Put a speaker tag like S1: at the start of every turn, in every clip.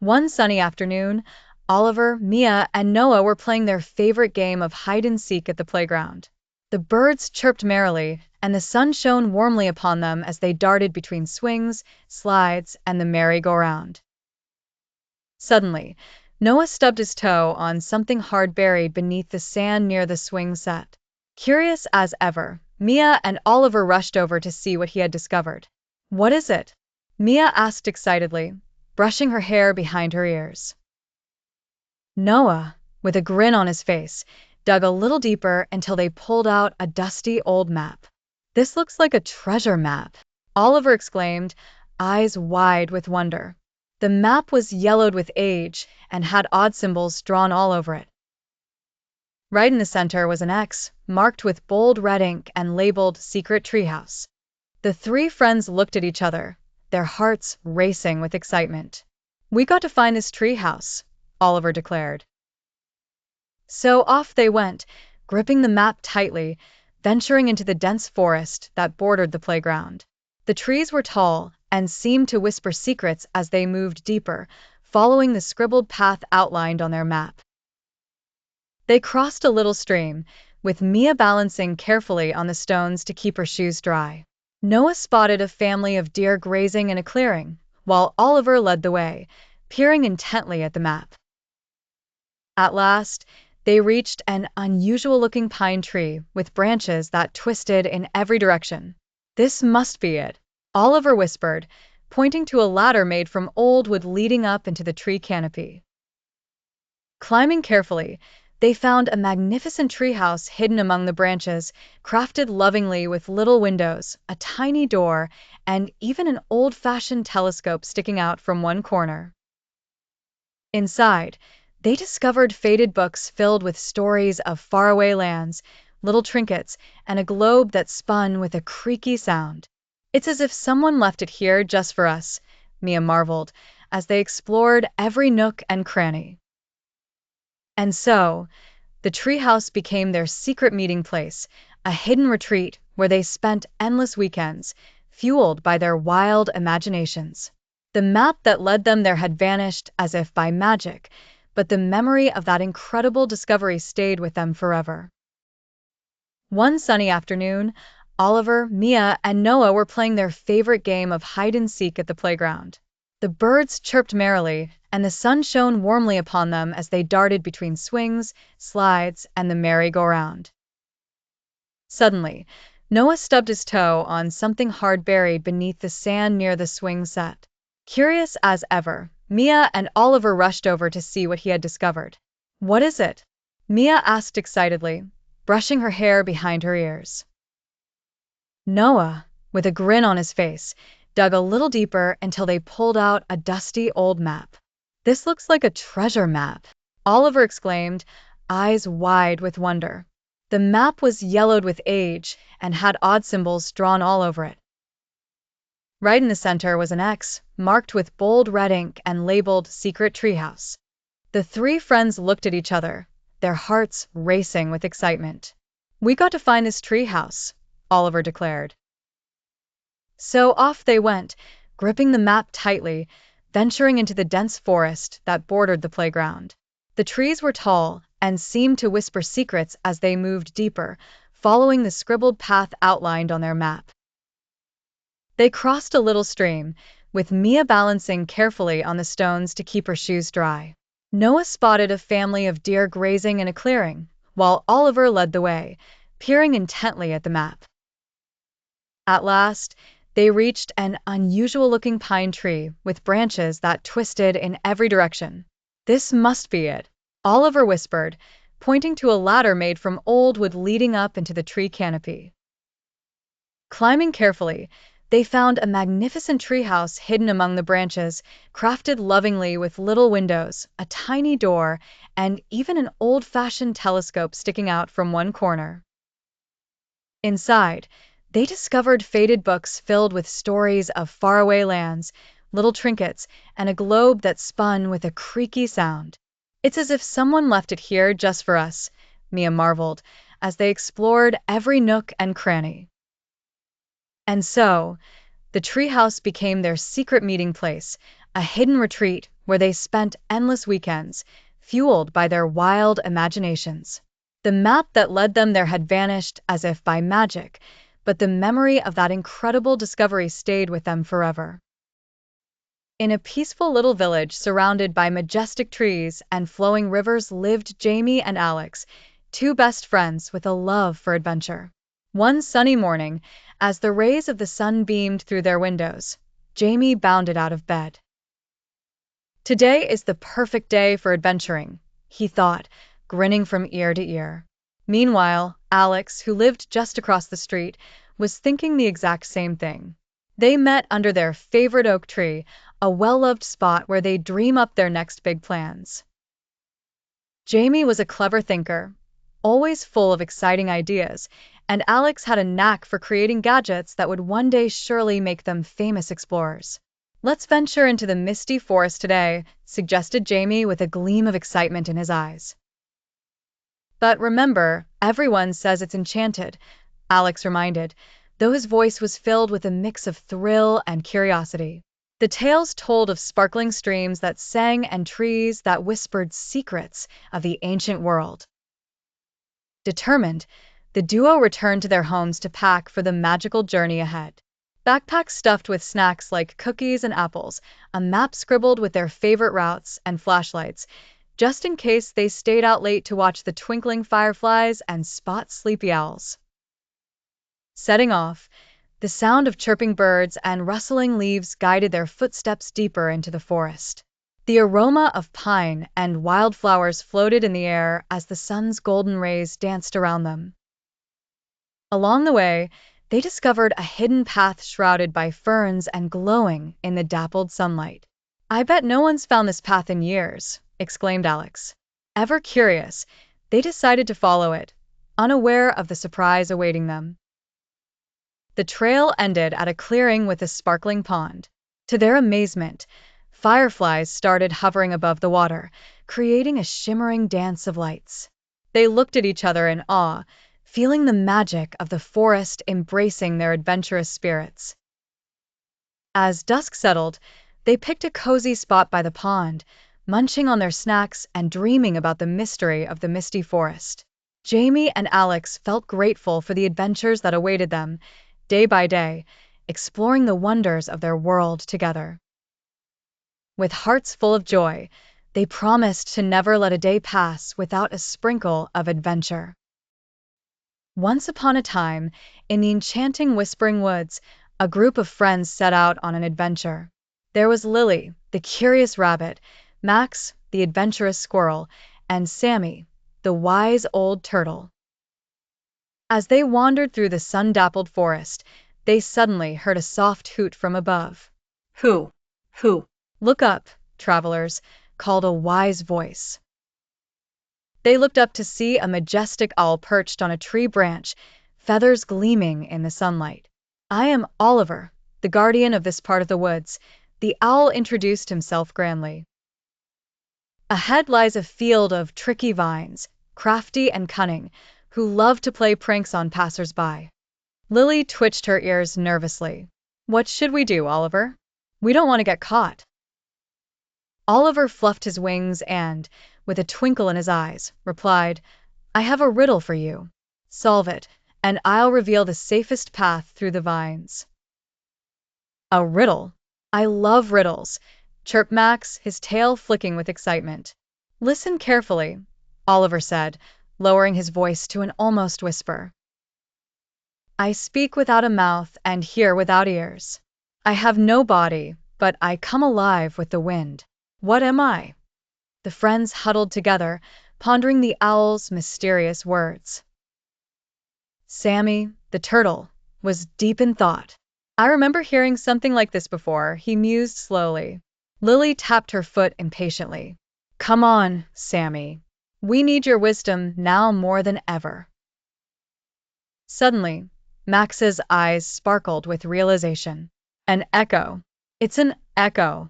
S1: One sunny afternoon, Oliver, Mia, and Noah were playing their favorite game of hide and seek at the playground. The birds chirped merrily, and the sun shone warmly upon them as they darted between swings, slides, and the merry-go-round. Suddenly, Noah stubbed his toe on something hard buried beneath the sand near the swing set. Curious as ever, Mia and Oliver rushed over to see what he had discovered. "What is it?" Mia asked excitedly, brushing her hair behind her ears. Noah, with a grin on his face, dug a little deeper until they pulled out a dusty old map. "This looks like a treasure map," Oliver exclaimed, eyes wide with wonder. The map was yellowed with age and had odd symbols drawn all over it. Right in the center was an X, marked with bold red ink and labeled Secret Treehouse. The three friends looked at each other, their hearts racing with excitement. "We got to find this treehouse," Oliver declared. So off they went, gripping the map tightly, venturing into the dense forest that bordered the playground. The trees were tall and seemed to whisper secrets as they moved deeper, following the scribbled path outlined on their map. They crossed a little stream, with Mia balancing carefully on the stones to keep her shoes dry. Noah spotted a family of deer grazing in a clearing, while Oliver led the way, peering intently at the map. At last, they reached an unusual-looking pine tree with branches that twisted in every direction. "This must be it," Oliver whispered, pointing to a ladder made from old wood leading up into the tree canopy. Climbing carefully, they found a magnificent treehouse hidden among the branches, crafted lovingly with little windows, a tiny door, and even an old-fashioned telescope sticking out from one corner. Inside, they discovered faded books filled with stories of faraway lands, little trinkets, and a globe that spun with a creaky sound. "It's as if someone left it here just for us," Mia marveled, as they explored every nook and cranny. And so, the treehouse became their secret meeting place, a hidden retreat where they spent endless weekends, fueled by their wild imaginations. The map that led them there had vanished as if by magic, but the memory of that incredible discovery stayed with them forever. One sunny afternoon, Oliver, Mia, and Noah were playing their favorite game of hide and seek at the playground. The birds chirped merrily, and the sun shone warmly upon them as they darted between swings, slides, and the merry-go-round. Suddenly, Noah stubbed his toe on something hard buried beneath the sand near the swing set. Curious as ever, Mia and Oliver rushed over to see what he had discovered. "What is it?" Mia asked excitedly, brushing her hair behind her ears. Noah, with a grin on his face, dug a little deeper until they pulled out a dusty old map. "This looks like a treasure map," Oliver exclaimed, eyes wide with wonder. The map was yellowed with age and had odd symbols drawn all over it. Right in the center was an X, marked with bold red ink and labeled Secret Treehouse. The three friends looked at each other, their hearts racing with excitement. "We got to find this treehouse," Oliver declared. So off they went, gripping the map tightly, venturing into the dense forest that bordered the playground. The trees were tall and seemed to whisper secrets as they moved deeper, following the scribbled path outlined on their map. They crossed a little stream, with Mia balancing carefully on the stones to keep her shoes dry. Noah spotted a family of deer grazing in a clearing, while Oliver led the way, peering intently at the map. At last, they reached an unusual-looking pine tree with branches that twisted in every direction. "This must be it," Oliver whispered, pointing to a ladder made from old wood leading up into the tree canopy. Climbing carefully, they found a magnificent treehouse hidden among the branches, crafted lovingly with little windows, a tiny door, and even an old-fashioned telescope sticking out from one corner. Inside, they discovered faded books filled with stories of faraway lands, little trinkets, and a globe that spun with a creaky sound. "It's as if someone left it here just for us," Mia marveled, as they explored every nook and cranny. And so, the treehouse became their secret meeting place, a hidden retreat where they spent endless weekends, fueled by their wild imaginations. The map that led them there had vanished as if by magic, but the memory of that incredible discovery stayed with them forever. In a peaceful little village surrounded by majestic trees and flowing rivers lived Jamie and Alex, two best friends with a love for adventure. One sunny morning, as the rays of the sun beamed through their windows, Jamie bounded out of bed. Today is the perfect day for adventuring, he thought, grinning from ear to ear. Meanwhile, Alex, who lived just across the street, was thinking the exact same thing. They met under their favorite oak tree, a well-loved spot where they dream up their next big plans. Jamie was a clever thinker, always full of exciting ideas, and Alex had a knack for creating gadgets that would one day surely make them famous explorers. Let's venture into the misty forest today, suggested Jamie with a gleam of excitement in his eyes. But remember, everyone says it's enchanted, Alex reminded, though his voice was filled with a mix of thrill and curiosity. The tales told of sparkling streams that sang and trees that whispered secrets of the ancient world. Determined, the duo returned to their homes to pack for the magical journey ahead. Backpacks stuffed with snacks like cookies and apples, a map scribbled with their favorite routes, and flashlights, just in case they stayed out late to watch the twinkling fireflies and spot sleepy owls. Setting off, the sound of chirping birds and rustling leaves guided their footsteps deeper into the forest. The aroma of pine and wildflowers floated in the air as the sun's golden rays danced around them. Along the way, they discovered a hidden path shrouded by ferns and glowing in the dappled sunlight. "I bet no one's found this path in years," exclaimed Alex. Ever curious, they decided to follow it, unaware of the surprise awaiting them. The trail ended at a clearing with a sparkling pond. To their amazement, fireflies started hovering above the water, creating a shimmering dance of lights. They looked at each other in awe, feeling the magic of the forest embracing their adventurous spirits. As dusk settled, they picked a cozy spot by the pond, munching on their snacks and dreaming about the mystery of the misty forest. Jamie and Alex felt grateful for the adventures that awaited them, day by day, exploring the wonders of their world together. With hearts full of joy, they promised to never let a day pass without a sprinkle of adventure. Once upon a time, in the enchanting Whispering Woods, a group of friends set out on an adventure. There was Lily, the curious rabbit, Max, the adventurous squirrel, and Sammy, the wise old turtle. As they wandered through the sun-dappled forest, they suddenly heard a soft hoot from above. "Who? Who? Look up, travelers," called a wise voice. They looked up to see a majestic owl perched on a tree branch, feathers gleaming in the sunlight. "I am Oliver, the guardian of this part of the woods," the owl introduced himself grandly. "Ahead lies a field of tricky vines, crafty and cunning, who love to play pranks on passers-by." Lily twitched her ears nervously. "What should we do, Oliver? We don't want to get caught." Oliver fluffed his wings and, with a twinkle in his eyes, replied, "I have a riddle for you. Solve it, and I'll reveal the safest path through the vines." "A riddle? I love riddles," chirped Max, his tail flicking with excitement. "Listen carefully," Oliver said, lowering his voice to an almost whisper. "I speak without a mouth and hear without ears. I have no body, but I come alive with the wind. What am I?" The friends huddled together, pondering the owl's mysterious words. Sammy, the turtle, was deep in thought. "I remember hearing something like this before," he mused slowly. Lily tapped her foot impatiently. "Come on, Sammy. We need your wisdom now more than ever." Suddenly, Max's eyes sparkled with realization. "An echo. It's an echo."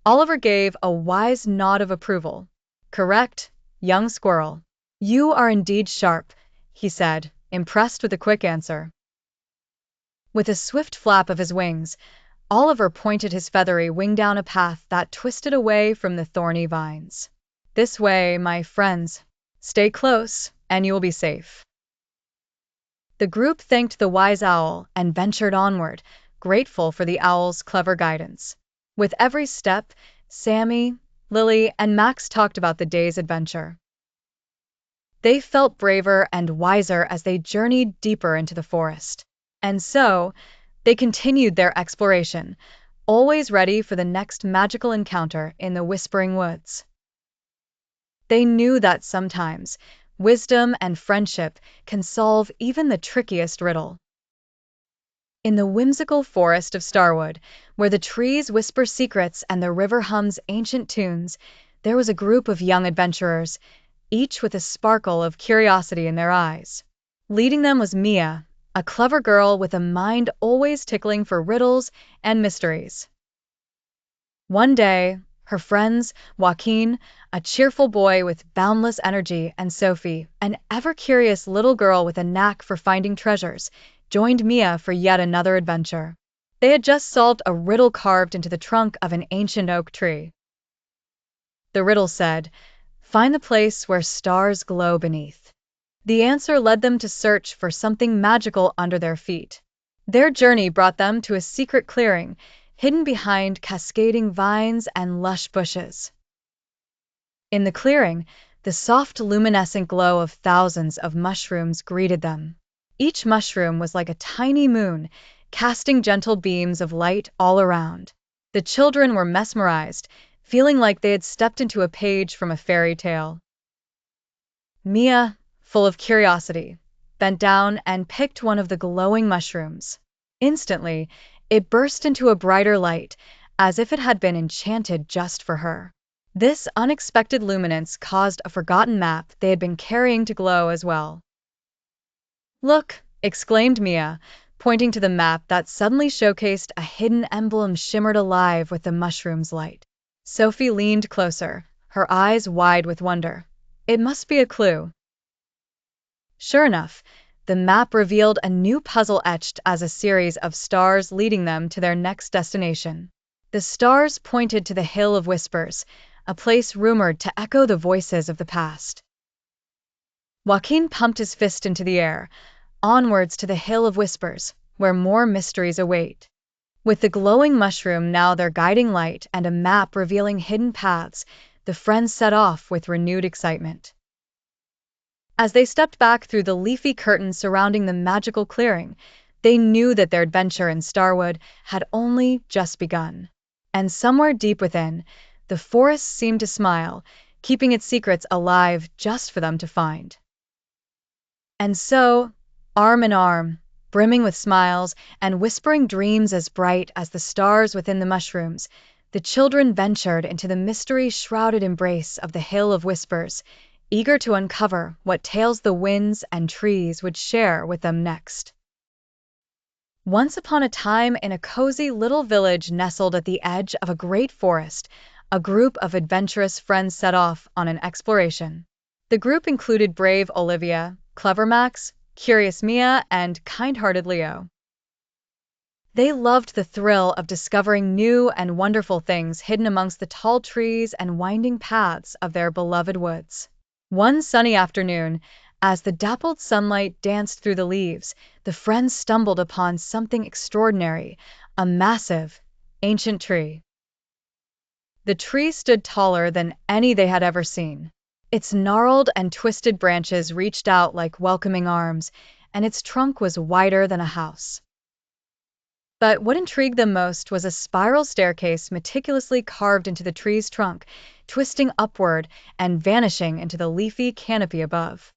S1: Oliver gave a wise nod of approval. "Correct, young squirrel. You are indeed sharp," he said, impressed with the quick answer. With a swift flap of his wings, Oliver pointed his feathery wing down a path that twisted away from the thorny vines. This way, my friends. Stay close, and you'll be safe. The group thanked the wise owl and ventured onward, grateful for the owl's clever guidance. With every step, Sammy, Lily, and Max talked about the day's adventure. They felt braver and wiser as they journeyed deeper into the forest. And so, they continued their exploration, always ready for the next magical encounter in the Whispering Woods. They knew that sometimes, wisdom and friendship can solve even the trickiest riddle. In the whimsical forest of Starwood, where the trees whisper secrets and the river hums ancient tunes, there was a group of young adventurers, each with a sparkle of curiosity in their eyes. Leading them was Mia, a clever girl with a mind always tickling for riddles and mysteries. One day, her friends, Joaquin, a cheerful boy with boundless energy, and Sophie, an ever-curious little girl with a knack for finding treasures, joined Mia for yet another adventure. They had just solved a riddle carved into the trunk of an ancient oak tree. The riddle said, "Find the place where stars glow beneath." The answer led them to search for something magical under their feet. Their journey brought them to a secret clearing, hidden behind cascading vines and lush bushes. In the clearing, the soft luminescent glow of thousands of mushrooms greeted them. Each mushroom was like a tiny moon, casting gentle beams of light all around. The children were mesmerized, feeling like they had stepped into a page from a fairy tale. Mia, full of curiosity, bent down and picked one of the glowing mushrooms. Instantly, it burst into a brighter light, as if it had been enchanted just for her. This unexpected luminance caused a forgotten map they had been carrying to glow as well. "Look!" exclaimed Mia, pointing to the map that suddenly showcased a hidden emblem shimmered alive with the mushroom's light. Sophie leaned closer, her eyes wide with wonder. It must be a clue. Sure enough, the map revealed a new puzzle etched as a series of stars leading them to their next destination. The stars pointed to the Hill of Whispers, a place rumored to echo the voices of the past. Joaquin pumped his fist into the air, onwards to the Hill of Whispers, where more mysteries await. With the glowing mushroom now their guiding light and a map revealing hidden paths, the friends set off with renewed excitement. As they stepped back through the leafy curtains surrounding the magical clearing, they knew that their adventure in Starwood had only just begun. And somewhere deep within, the forest seemed to smile, keeping its secrets alive just for them to find. And so, arm in arm, brimming with smiles and whispering dreams as bright as the stars within the mushrooms, the children ventured into the mystery-shrouded embrace of the Hill of Whispers, eager to uncover what tales the winds and trees would share with them next. Once upon a time, in a cozy little village nestled at the edge of a great forest, a group of adventurous friends set off on an exploration. The group included brave Olivia, clever Max, curious Mia, and kind-hearted Leo. They loved the thrill of discovering new and wonderful things hidden amongst the tall trees and winding paths of their beloved woods. One sunny afternoon, as the dappled sunlight danced through the leaves, the friends stumbled upon something extraordinary, a massive, ancient tree. The tree stood taller than any they had ever seen. Its gnarled and twisted branches reached out like welcoming arms, and its trunk was wider than a house. But what intrigued them most was a spiral staircase meticulously carved into the tree's trunk, twisting upward and vanishing into the leafy canopy above.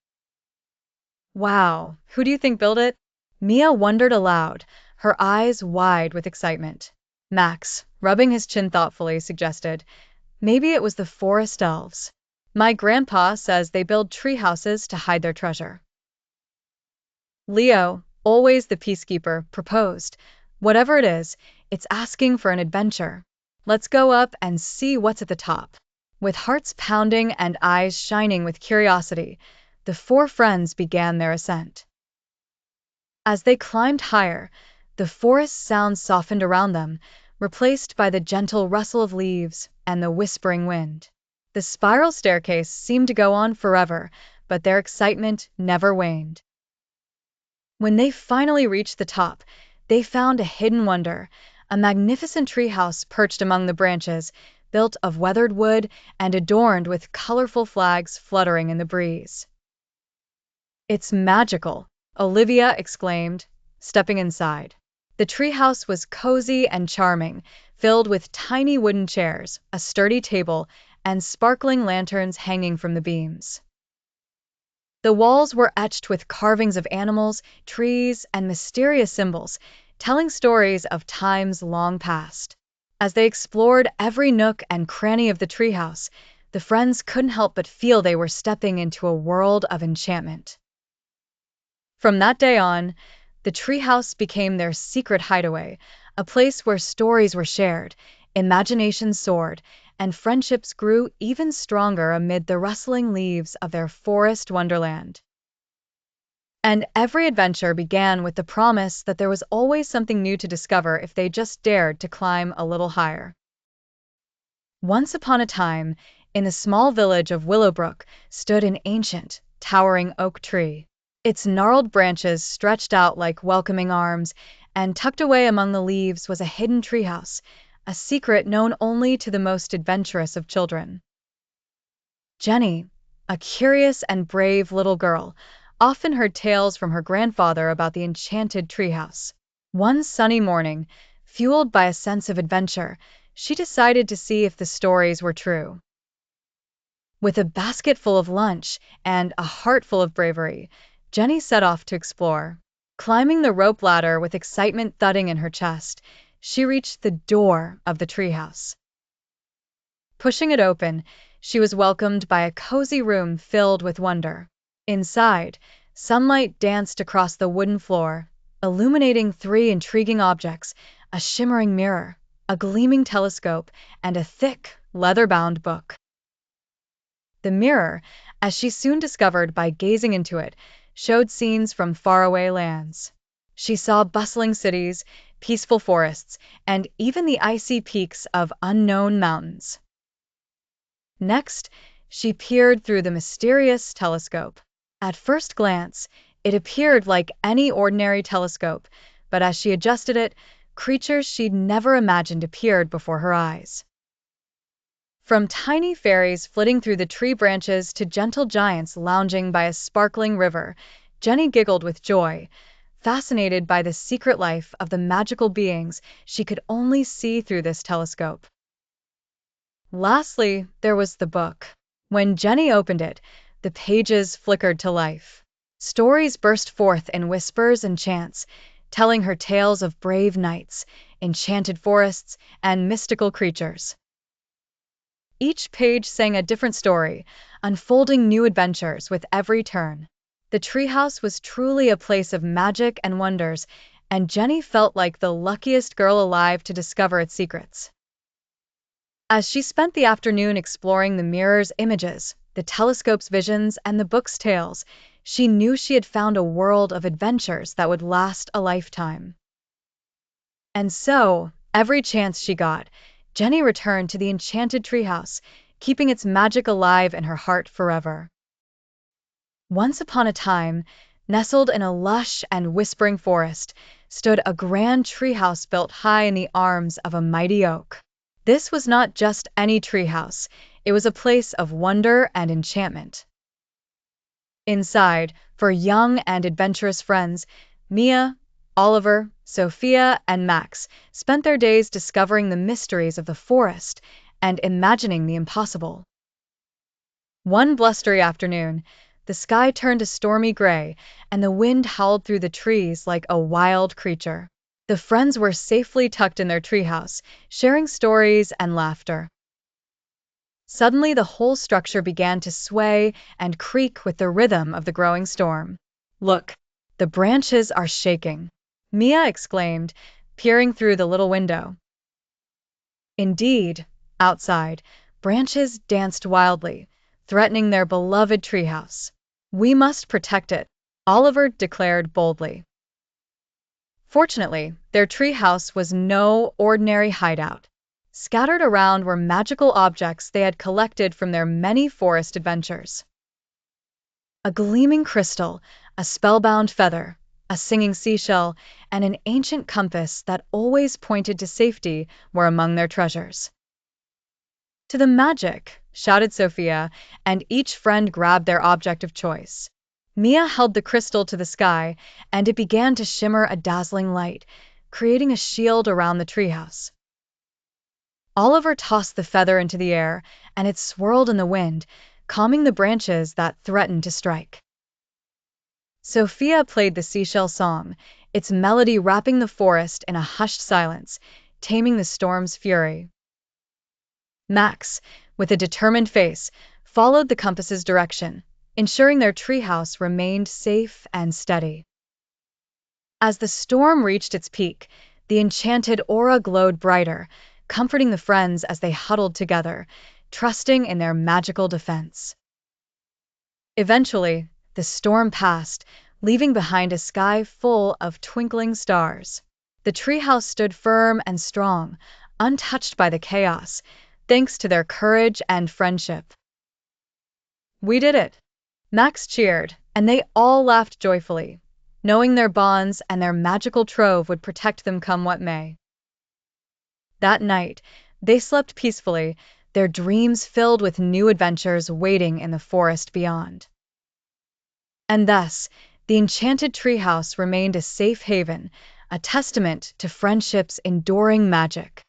S1: "Wow, who do you think built it?" Mia wondered aloud, her eyes wide with excitement. Max, rubbing his chin thoughtfully, suggested, "Maybe it was the forest elves. My grandpa says they build tree houses to hide their treasure." Leo, always the peacekeeper, proposed, "Whatever it is, it's asking for an adventure. Let's go up and see what's at the top." With hearts pounding and eyes shining with curiosity, the four friends began their ascent. As they climbed higher, The forest sounds softened around them, replaced by the gentle rustle of leaves and the whispering wind. The spiral staircase seemed to go on forever, but their excitement never waned. When they finally reached the top, they found a hidden wonder, a magnificent treehouse perched among the branches, built of weathered wood and adorned with colorful flags fluttering in the breeze. "It's magical," Olivia exclaimed, stepping inside. The treehouse was cozy and charming, filled with tiny wooden chairs, a sturdy table, and sparkling lanterns hanging from the beams. The walls were etched with carvings of animals, trees, and mysterious symbols, telling stories of times long past. As they explored every nook and cranny of the treehouse, the friends couldn't help but feel they were stepping into a world of enchantment. From that day on, the treehouse became their secret hideaway, a place where stories were shared, imaginations soared, and friendships grew even stronger amid the rustling leaves of their forest wonderland. And every adventure began with the promise that there was always something new to discover if they just dared to climb a little higher. Once upon a time, in the small village of Willowbrook, stood an ancient, towering oak tree. Its gnarled branches stretched out like welcoming arms, and tucked away among the leaves was a hidden treehouse, a secret known only to the most adventurous of children. Jenny, a curious and brave little girl, often heard tales from her grandfather about the Enchanted Treehouse. One sunny morning, fueled by a sense of adventure, she decided to see if the stories were true. With a basket full of lunch and a heart full of bravery, Jenny set off to explore. Climbing the rope ladder with excitement thudding in her chest, she reached the door of the treehouse. Pushing it open, she was welcomed by a cozy room filled with wonder. Inside, sunlight danced across the wooden floor, illuminating three intriguing objects: a shimmering mirror, a gleaming telescope, and a thick, leather-bound book. The mirror, as she soon discovered by gazing into it, showed scenes from faraway lands. She saw bustling cities, peaceful forests, and even the icy peaks of unknown mountains. Next, she peered through the mysterious telescope. At first glance, it appeared like any ordinary telescope, but as she adjusted it, creatures she'd never imagined appeared before her eyes. From tiny fairies flitting through the tree branches to gentle giants lounging by a sparkling river, Jenny giggled with joy, fascinated by the secret life of the magical beings she could only see through this telescope. Lastly, there was the book. When Jenny opened it, the pages flickered to life. Stories burst forth in whispers and chants, telling her tales of brave knights, enchanted forests, and mystical creatures. Each page sang a different story, unfolding new adventures with every turn. The treehouse was truly a place of magic and wonders, and Jenny felt like the luckiest girl alive to discover its secrets. As she spent the afternoon exploring the mirror's images, the telescope's visions, and the book's tales, she knew she had found a world of adventures that would last a lifetime. And so, every chance she got, Jenny returned to the Enchanted Treehouse, keeping its magic alive in her heart forever. Once upon a time, nestled in a lush and whispering forest, stood a grand treehouse built high in the arms of a mighty oak. This was not just any treehouse, it was a place of wonder and enchantment. Inside, for young and adventurous friends, Mia, Oliver, Sophia, and Max spent their days discovering the mysteries of the forest and imagining the impossible. One blustery afternoon, the sky turned a stormy gray, and the wind howled through the trees like a wild creature. The friends were safely tucked in their treehouse, sharing stories and laughter. Suddenly, the whole structure began to sway and creak with the rhythm of the growing storm. "Look, the branches are shaking," Mia exclaimed, peering through the little window. Indeed, outside, branches danced wildly, threatening their beloved treehouse. "We must protect it," Oliver declared boldly. Fortunately, their treehouse was no ordinary hideout. Scattered around were magical objects they had collected from their many forest adventures. A gleaming crystal, a spellbound feather, a singing seashell, and an ancient compass that always pointed to safety were among their treasures. To the magic, shouted Sophia, and each friend grabbed their object of choice. Mia held the crystal to the sky, and it began to shimmer a dazzling light, creating a shield around the treehouse. Oliver tossed the feather into the air, and it swirled in the wind, calming the branches that threatened to strike. Sophia played the seashell song, its melody wrapping the forest in a hushed silence, taming the storm's fury. Max, with a determined face, followed the compass's direction, ensuring their treehouse remained safe and steady. As the storm reached its peak, the enchanted aura glowed brighter, comforting the friends as they huddled together, trusting in their magical defense. Eventually, the storm passed, leaving behind a sky full of twinkling stars. The treehouse stood firm and strong, untouched by the chaos, thanks to their courage and friendship. We did it! Max cheered, and they all laughed joyfully, knowing their bonds and their magical trove would protect them come what may. That night, they slept peacefully, their dreams filled with new adventures waiting in the forest beyond. And thus, the Enchanted Treehouse remained a safe haven, a testament to friendship's enduring magic.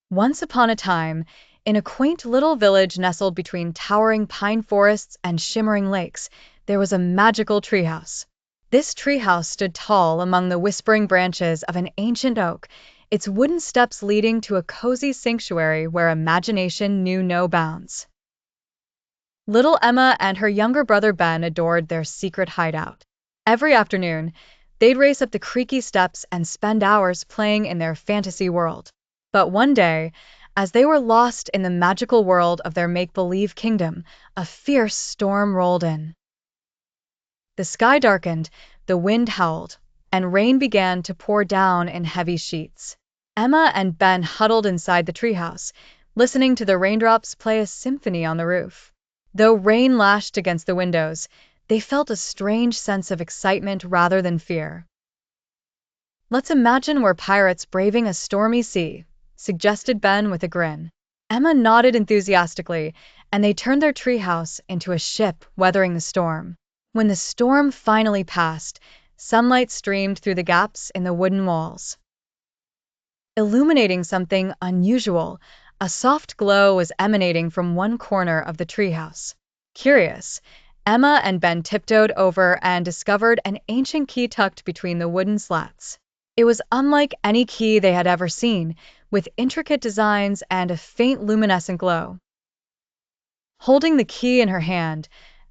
S1: Once upon a time, in a quaint little village nestled between towering pine forests and shimmering lakes, there was a magical treehouse. This treehouse stood tall among the whispering branches of an ancient oak, its wooden steps leading to a cozy sanctuary where imagination knew no bounds. Little Emma and her younger brother Ben adored their secret hideout. Every afternoon, they'd race up the creaky steps and spend hours playing in their fantasy world. But one day, as they were lost in the magical world of their make-believe kingdom, a fierce storm rolled in. The sky darkened, the wind howled, and rain began to pour down in heavy sheets. Emma and Ben huddled inside the treehouse, listening to the raindrops play a symphony on the roof. Though rain lashed against the windows, they felt a strange sense of excitement rather than fear. "Let's imagine we're pirates braving a stormy sea," suggested Ben with a grin. Emma nodded enthusiastically, and they turned their treehouse into a ship weathering the storm. When the storm finally passed, sunlight streamed through the gaps in the wooden walls. Illuminating something unusual, a soft glow was emanating from one corner of the treehouse. Curious, Emma and Ben tiptoed over and discovered an ancient key tucked between the wooden slats. It was unlike any key they had ever seen, with intricate designs and a faint luminescent glow. Holding the key in her hand,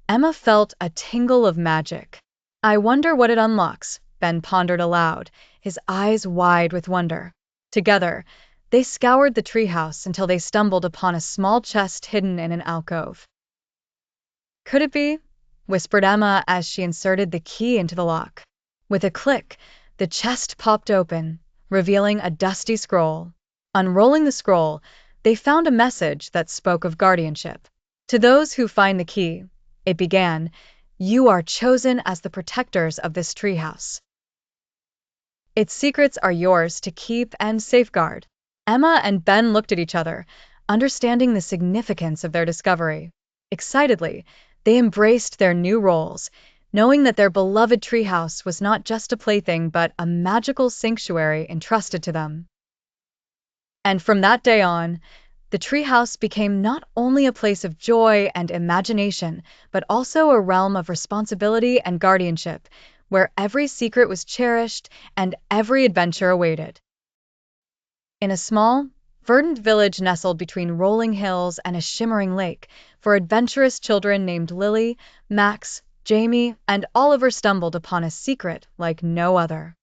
S1: Emma felt a tingle of magic. "I wonder what it unlocks," Ben pondered aloud, his eyes wide with wonder. Together, they scoured the treehouse until they stumbled upon a small chest hidden in an alcove. "Could it be?" whispered Emma as she inserted the key into the lock. With a click, the chest popped open, revealing a dusty scroll. Unrolling the scroll, they found a message that spoke of guardianship. "To those who find the key," it began, "you are chosen as the protectors of this treehouse. Its secrets are yours to keep and safeguard." Emma and Ben looked at each other, understanding the significance of their discovery. Excitedly, they embraced their new roles, knowing that their beloved treehouse was not just a plaything but a magical sanctuary entrusted to them. And from that day on, the treehouse became not only a place of joy and imagination, but also a realm of responsibility and guardianship, where every secret was cherished and every adventure awaited. In a small, verdant village nestled between rolling hills and a shimmering lake, for adventurous children named Lily, Max, Jamie, and Oliver stumbled upon a secret like no other.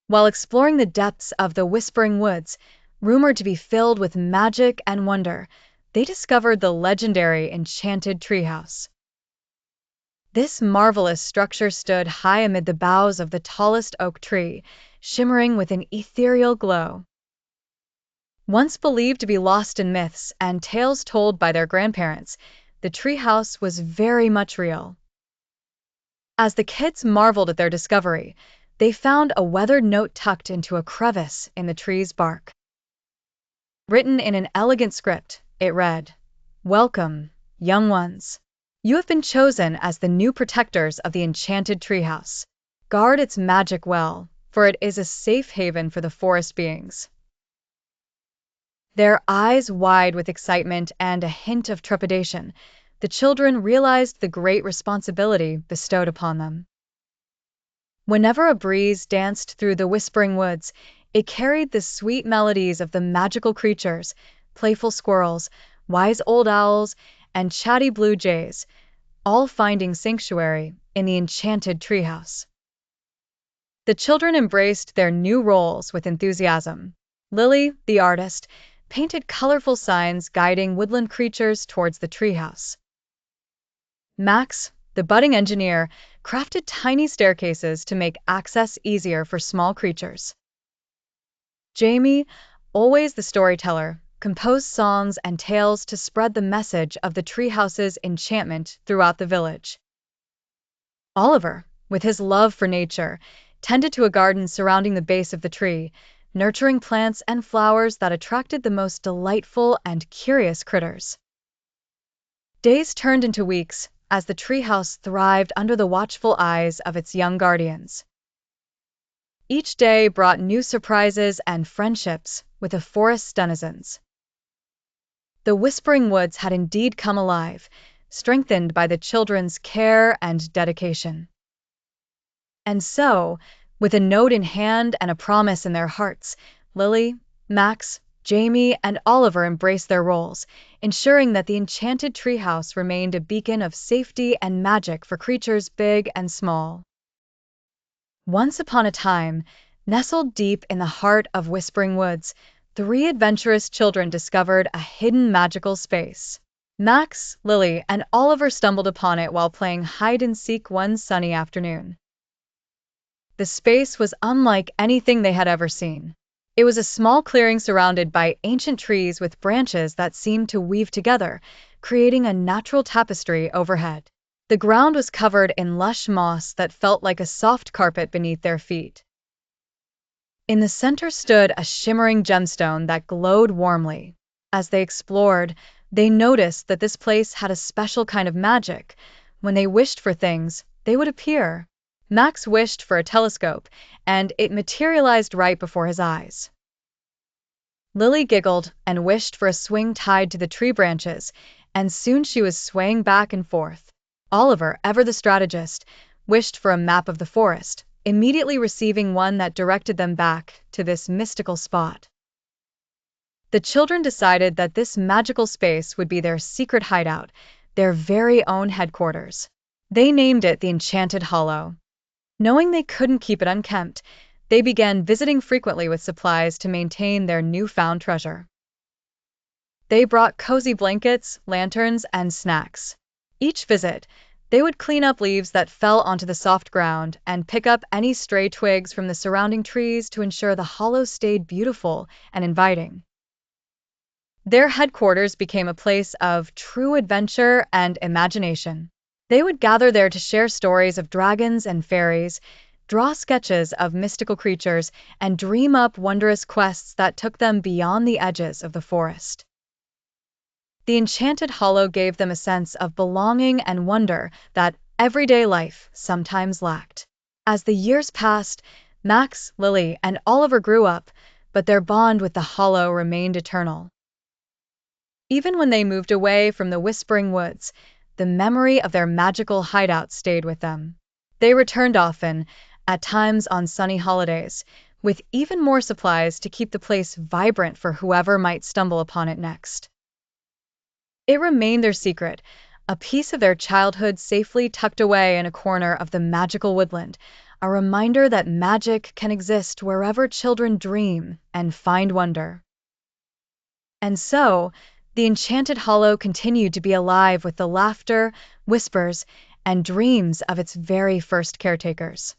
S1: While exploring the depths of the Whispering Woods, rumored to be filled with magic and wonder, they discovered the legendary Enchanted Treehouse. This marvelous structure stood high amid the boughs of the tallest oak tree, shimmering with an ethereal glow. Once believed to be lost in myths and tales told by their grandparents, the treehouse was very much real. As the kids marveled at their discovery, they found a weathered note tucked into a crevice in the tree's bark. Written in an elegant script, it read, "Welcome, young ones. You have been chosen as the new protectors of the Enchanted Treehouse. Guard its magic well, for it is a safe haven for the forest beings." Their eyes wide with excitement and a hint of trepidation, the children realized the great responsibility bestowed upon them. Whenever a breeze danced through the whispering woods, it carried the sweet melodies of the magical creatures, playful squirrels, wise old owls, and chatty blue jays, all finding sanctuary in the enchanted treehouse. The children embraced their new roles with enthusiasm. Lily, the artist, painted colorful signs guiding woodland creatures towards the treehouse. Max, the budding engineer, crafted tiny staircases to make access easier for small creatures. Jamie, always the storyteller, composed songs and tales to spread the message of the treehouse's enchantment throughout the village. Oliver, with his love for nature, tended to a garden surrounding the base of the tree, nurturing plants and flowers that attracted the most delightful and curious critters. Days turned into weeks as the treehouse thrived under the watchful eyes of its young guardians. Each day brought new surprises and friendships with the forest's denizens. The whispering woods had indeed come alive, strengthened by the children's care and dedication. And so, with a note in hand and a promise in their hearts, Lily, Max, Jamie, and Oliver embraced their roles, ensuring that the enchanted treehouse remained a beacon of safety and magic for creatures big and small. Once upon a time, nestled deep in the heart of Whispering Woods, 3 adventurous children discovered a hidden magical space. Max, Lily, and Oliver stumbled upon it while playing hide-and-seek one sunny afternoon. The space was unlike anything they had ever seen. It was a small clearing surrounded by ancient trees with branches that seemed to weave together, creating a natural tapestry overhead. The ground was covered in lush moss that felt like a soft carpet beneath their feet. In the center stood a shimmering gemstone that glowed warmly. As they explored, they noticed that this place had a special kind of magic. When they wished for things, they would appear. Max wished for a telescope, and it materialized right before his eyes. Lily giggled and wished for a swing tied to the tree branches, and soon she was swaying back and forth. Oliver, ever the strategist, wished for a map of the forest, immediately receiving one that directed them back to this mystical spot. The children decided that this magical space would be their secret hideout, their very own headquarters. They named it the Enchanted Hollow. Knowing they couldn't keep it unkempt, they began visiting frequently with supplies to maintain their newfound treasure. They brought cozy blankets, lanterns, and snacks. Each visit, they would clean up leaves that fell onto the soft ground and pick up any stray twigs from the surrounding trees to ensure the hollow stayed beautiful and inviting. Their headquarters became a place of true adventure and imagination. They would gather there to share stories of dragons and fairies, draw sketches of mystical creatures, and dream up wondrous quests that took them beyond the edges of the forest. The Enchanted Hollow gave them a sense of belonging and wonder that everyday life sometimes lacked. As the years passed, Max, Lily, and Oliver grew up, but their bond with the Hollow remained eternal. Even when they moved away from the Whispering Woods, the memory of their magical hideout stayed with them. They returned often, at times on sunny holidays, with even more supplies to keep the place vibrant for whoever might stumble upon it next. It remained their secret, a piece of their childhood safely tucked away in a corner of the magical woodland, a reminder that magic can exist wherever children dream and find wonder. And so, the Enchanted Hollow continued to be alive with the laughter, whispers, and dreams of its very first caretakers.